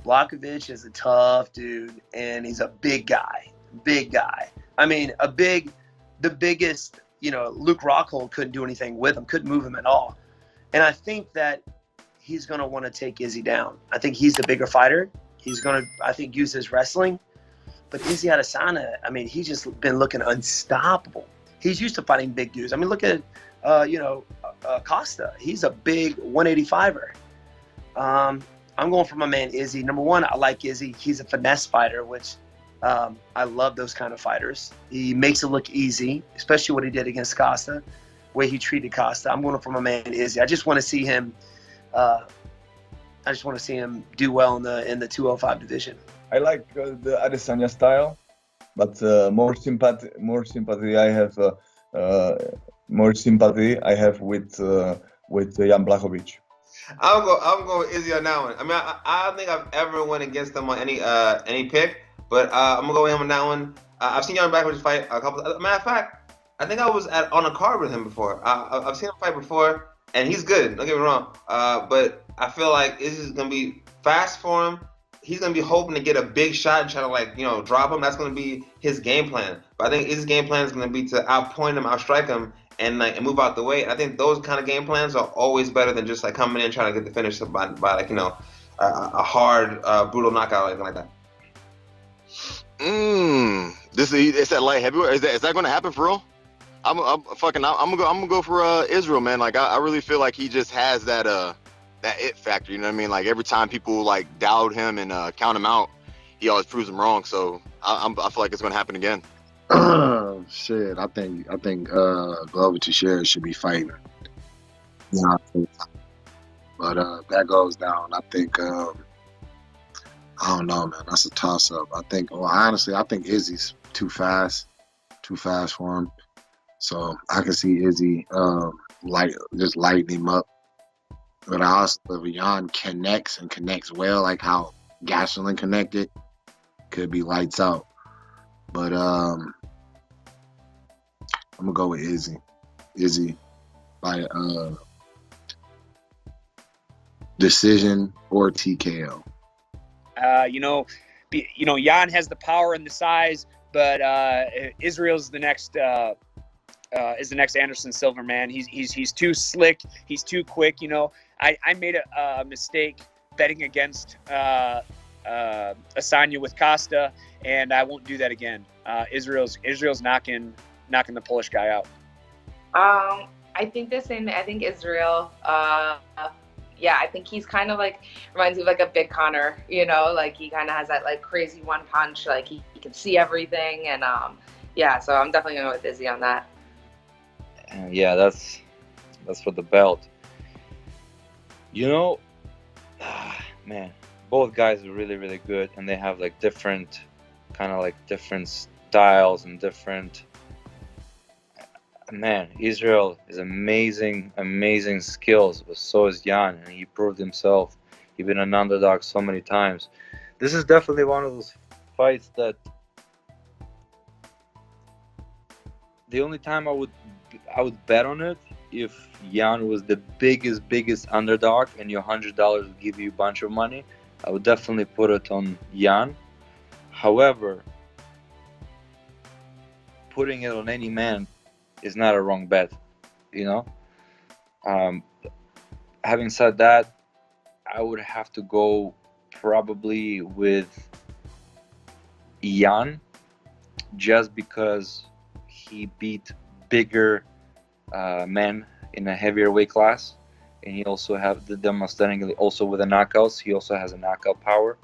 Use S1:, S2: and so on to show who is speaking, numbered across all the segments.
S1: Blachowicz is a tough dude, and he's a big guy. Big guy. I mean, the biggest, Luke Rockhold couldn't do anything with him, couldn't move him at all. And I think that he's going to want to take Izzy down. I think he's the bigger fighter. He's going to, I think, use his wrestling. But Izzy Adesanya, I mean, he's just been looking unstoppable. He's used to fighting big dudes. I mean, look at, Costa. He's a big 185er. I'm going for my man Izzy. Number one, I like Izzy. He's a finesse fighter, which I love those kind of fighters. He makes it look easy, especially what he did against Costa, the way he treated Costa. I'm going for my man Izzy. I just want to see him. Do well in the 205 division.
S2: I like the Adesanya style, but more sympathy I have with Jan Blachowicz.
S3: I'm going with Izzy on that one. I mean, I don't think I've ever went against him on any pick, but I'm gonna go with him on that one. I've seen Jan Blachowicz fight a couple. Matter of fact, I think I was on a card with him before. I've seen him fight before, and he's good. Don't get me wrong. But I feel like Izzy's gonna be fast for him. He's going to be hoping to get a big shot and try to, drop him. That's going to be his game plan. But I think his game plan is going to be to outpoint him, outstrike him, and move out the way. And I think those kind of game plans are always better than just coming in and trying to get the finish by a hard, brutal knockout or anything like that.
S4: It's that light heavyweight. Is that going to happen for real? I'm gonna go for Israel, man. I really feel like he just has that it factor, you know what I mean? Every time people doubt him and count him out, he always proves them wrong. So I feel like it's gonna happen again.
S5: Shit, I think Glover Teixeira should be fighting. But that goes down. I think I don't know, man. That's a toss up. Honestly, I think Izzy's too fast for him. So I can see Izzy just lighting him up. But I also, if Jan connects well, like how Gasolin connected, could be lights out. But I'm gonna go with Izzy. Izzy by decision or TKO.
S6: Jan has the power and the size, but Israel's the next Anderson Silva, man. He's too slick. He's too quick. I made a mistake betting against Adesanya with Costa, and I won't do that again. Israel's knocking the Polish guy out.
S7: I think the same. I think Israel. I think he's kind of reminds me of a big Connor. He kind of has that crazy one punch. He can see everything, and So I'm definitely going with Izzy on that.
S8: Yeah, that's for the belt. Man, both guys are really, really good, and they have different styles and different. Man, Israel is amazing skills, but so is Jan, and he proved himself. He's been an underdog so many times. This is definitely one of those fights that the only time I would bet on it if Jan was the biggest underdog and your $100 would give you a bunch of money. I would definitely put it on Jan. However, putting it on any man is not a wrong bet, Having said that, I would have to go probably with Jan, just because he beat bigger men in a heavier weight class, and he also have the demonstrating also with the knockouts. He also has a knockout power,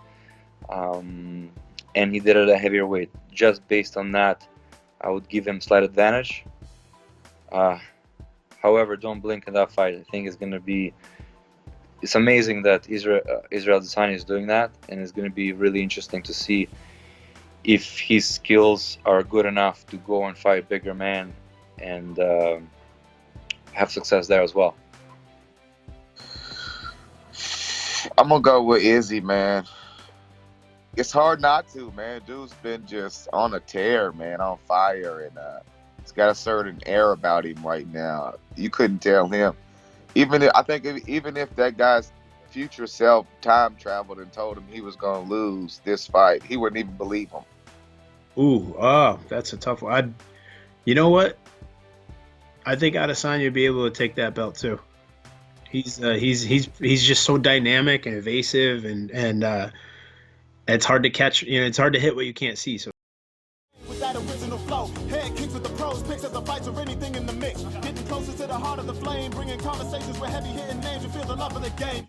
S8: and he did it at a heavier weight. Just based on that, I would give him slight advantage. However, don't blink in that fight. I think it's amazing that Israel Adesanya is doing that, and it's going to be really interesting to see if his skills are good enough to go and fight bigger man and have success there as well.
S9: I'm gonna go with Izzy, man. It's hard not to, man. Dude's been just on a tear, man, on fire, and he's got a certain air about him right now. You couldn't tell him. Even if that guy's future self time traveled and told him he was going to lose this fight, he wouldn't even believe him.
S10: Ooh, that's a tough one. You know what? I think Adesanya would be able to take that belt too. He's just so dynamic and evasive, and it's hard to catch. You know, it's hard to hit what you can't see. So.
S11: With that original flow, head kicks with the pros, picks of the fights or anything in the mix. Getting closer to the heart of the flame, bringing conversations with heavy hitting names. You feel the love of the game.